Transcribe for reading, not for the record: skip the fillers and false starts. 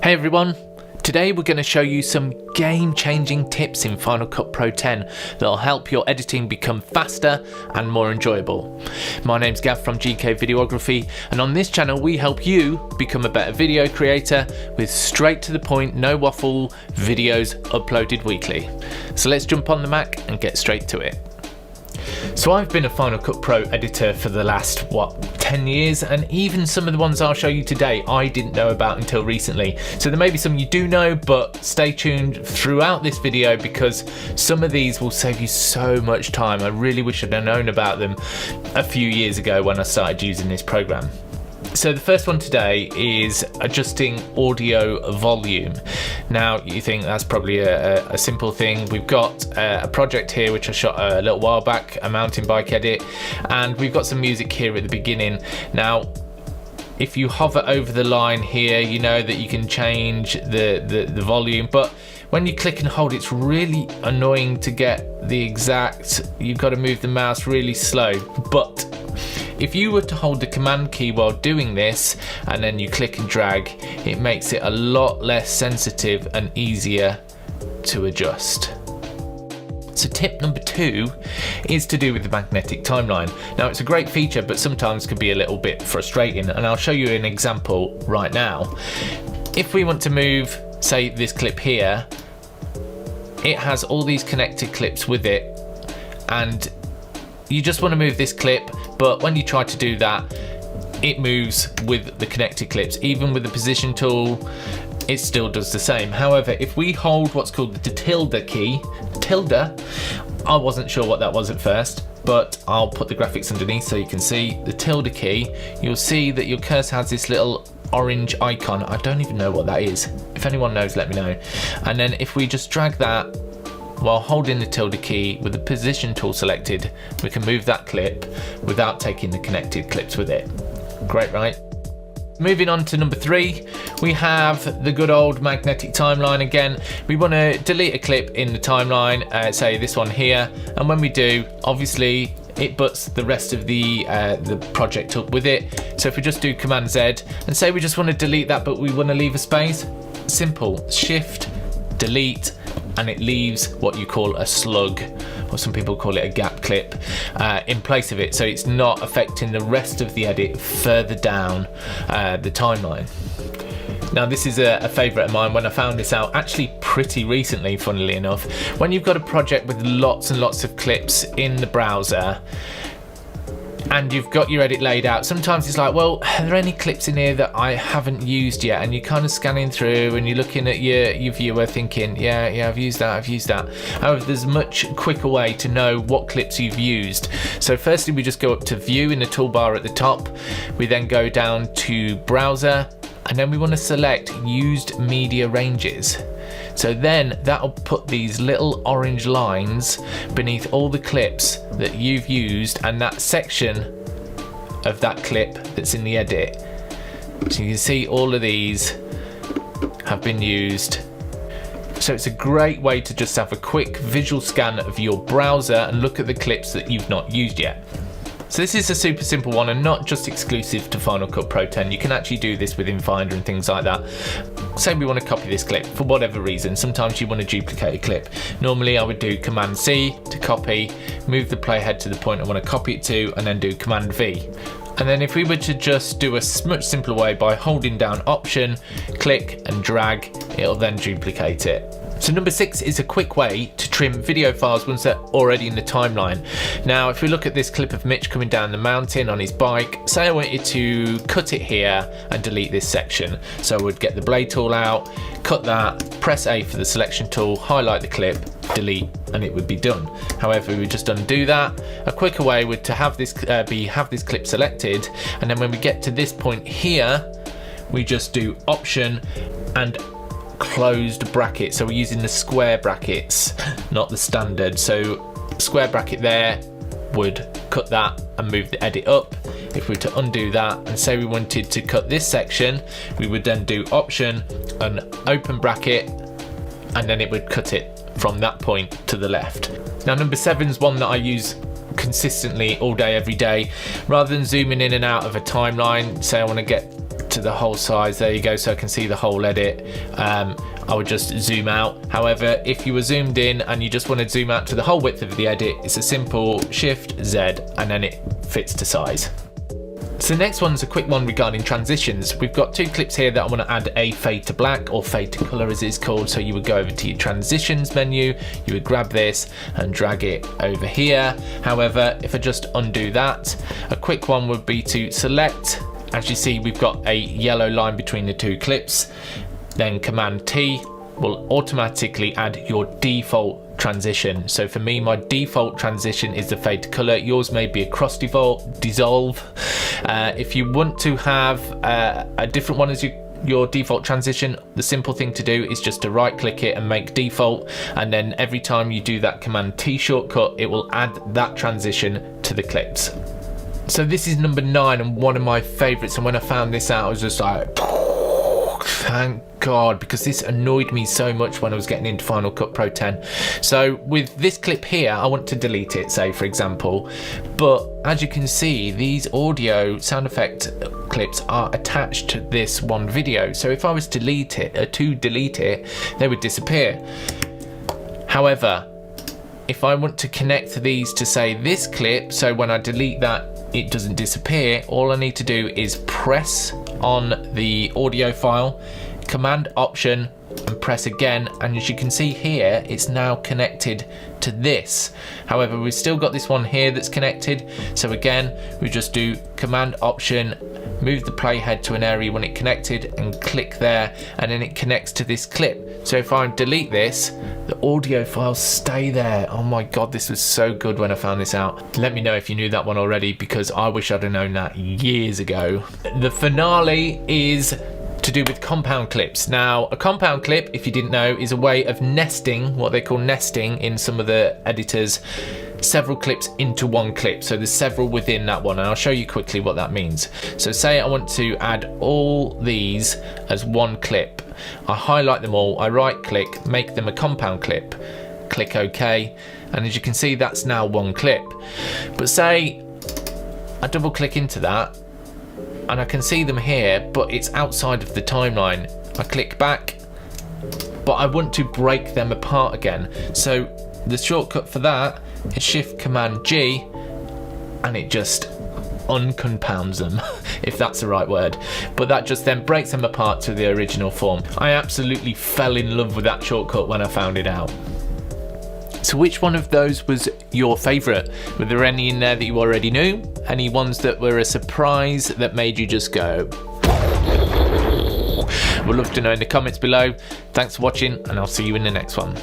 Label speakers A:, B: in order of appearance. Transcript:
A: Hey everyone, today we're going to show you some game-changing tips in Final Cut Pro 10 that'll help your editing become faster and more enjoyable. My name's Gav from GK Videography, and on this channel we help you become a better video creator with straight to the point, no waffle videos uploaded weekly. So let's jump on the Mac and get straight to it. So I've been a Final Cut Pro editor for the last, 10 years, and even some of the ones I'll show you today I didn't know about until recently. So there may be some you do know, but stay tuned throughout this video because some of these will save you so much time. I really wish I'd known about them a few years ago when I started using this program. So the first one today is adjusting audio volume. Now you think that's probably a simple thing. We've got a project here which I shot a little while back, a mountain bike edit, and we've got some music here at the beginning. Now if you hover over the line here, you know that you can change the volume, but when you click and hold, it's really annoying to get the exact, you've got to move the mouse really slow. But if you were to hold the command key while doing this and then you click and drag, it makes it a lot less sensitive and easier to adjust. So tip number 2 is to do with the magnetic timeline. Now it's a great feature, but sometimes can be a little bit frustrating, and I'll show you an example right now. If we want to move, say, this clip here, it has all these connected clips with it, and you just want to move this clip, but when you try to do that, it moves with the connected clips. Even with the position tool, it still does the same. However, if we hold what's called the tilde key, I wasn't sure what that was at first, but I'll put the graphics underneath so you can see the tilde key. You'll see that your cursor has this little orange icon. I don't even know what that is. If anyone knows, let me know. And then if we just drag that while holding the tilde key with the position tool selected, we can move that clip without taking the connected clips with it. Great, right? Moving on to number 3, we have the good old magnetic timeline again. We want to delete a clip in the timeline, say this one here, and when we do, obviously it butts the rest of the project up with it. So if we just do Command Z and say we just want to delete that, but we want to leave a space, simple, Shift, Delete, and it leaves what you call a slug, or some people call it a gap clip, in place of it, so it's not affecting the rest of the edit further down the timeline. Now this is a favourite of mine when I found this out actually pretty recently, funnily enough. When you've got a project with lots and lots of clips in the browser and you've got your edit laid out, sometimes it's like, well, are there any clips in here that I haven't used yet? And you're kind of scanning through and you're looking at your viewer thinking, yeah, I've used that. However, there's a much quicker way to know what clips you've used. So firstly, we just go up to View in the toolbar at the top. We then go down to Browser, and then we want to select Used Media Ranges. So then that'll put these little orange lines beneath all the clips that you've used and that section of that clip that's in the edit. So you can see all of these have been used. So it's a great way to just have a quick visual scan of your browser and look at the clips that you've not used yet. So this is a super simple one and not just exclusive to Final Cut Pro 10. You can actually do this within Finder and things like that. Say we want to copy this clip for whatever reason. Sometimes you want to duplicate a clip. Normally I would do Command C to copy, move the playhead to the point I want to copy it to, and then do Command V. And then if we were to just do a much simpler way by holding down Option, click and drag, it'll then duplicate it. So number 6 is a quick way to trim video files once they're already in the timeline. Now, if we look at this clip of Mitch coming down the mountain on his bike, say I wanted to cut it here and delete this section. So I would get the blade tool out, cut that, press A for the selection tool, highlight the clip, delete, and it would be done. However, we would just undo that. A quicker way would to have this have this clip selected, and then when we get to this point here, we just do Option and closed bracket. So we're using the square brackets, not the standard. So square bracket there would cut that and move the edit up. If we were to undo that and say we wanted to cut this section, we would then do Option and open bracket, and then it would cut it from that point to the left. Now number 7 is one that I use consistently all day, every day. Rather than zooming in and out of a timeline, say I want to get to the whole size. There you go, so I can see the whole edit. I would just zoom out. However, if you were zoomed in and you just want to zoom out to the whole width of the edit, it's a simple Shift Z and then it fits to size. So the next one's a quick one regarding transitions. We've got 2 clips here that I want to add a fade to black, or fade to color as it's called. So you would go over to your transitions menu, you would grab this and drag it over here. However, if I just undo that, a quick one would be to select. As you see, we've got a yellow line between the 2 clips. Then Command T will automatically add your default transition. So for me, my default transition is the fade to color. Yours may be a cross dissolve. If you want to have a different one as your default transition, the simple thing to do is just to right click it and make default, and then every time you do that Command T shortcut, it will add that transition to the clips. So this is number 9 and one of my favorites, and when I found this out I was just like, thank God, because this annoyed me so much when I was getting into Final Cut Pro 10. So with this clip here, I want to delete it, say for example, but as you can see, these audio sound effect clips are attached to this one video. So if I was to delete it, they would disappear. However, if I want to connect these to say this clip, so when I delete that, it doesn't disappear, all I need to do is press on the audio file, Command Option, and press again, and as you can see here, it's now connected to this. However, we've still got this one here that's connected, so again we just do Command Option, move the playhead to an area you want it connected, and click there, and then it connects to this clip. So if I delete this, the audio files stay there. Oh my God, this was so good when I found this out. Let me know if you knew that one already, because I wish I'd have known that years ago. The finale is to do with compound clips. Now, a compound clip, if you didn't know, is a way of nesting, what they call nesting in some of the editors, several clips into one clip. So there's several within that one, and I'll show you quickly what that means. So say I want to add all these as one clip. I highlight them all, I right click, make them a compound clip, click OK, and as you can see, that's now one clip. But say I double click into that, and I can see them here, but it's outside of the timeline. I click back, but I want to break them apart again. So the shortcut for that is Shift Command G, and it just uncompounds them, if that's the right word. But that just then breaks them apart to the original form. I absolutely fell in love with that shortcut when I found it out. So which one of those was your favourite? Were there any in there that you already knew? Any ones that were a surprise that made you just go? We'd love to know in the comments below. Thanks for watching, and I'll see you in the next one.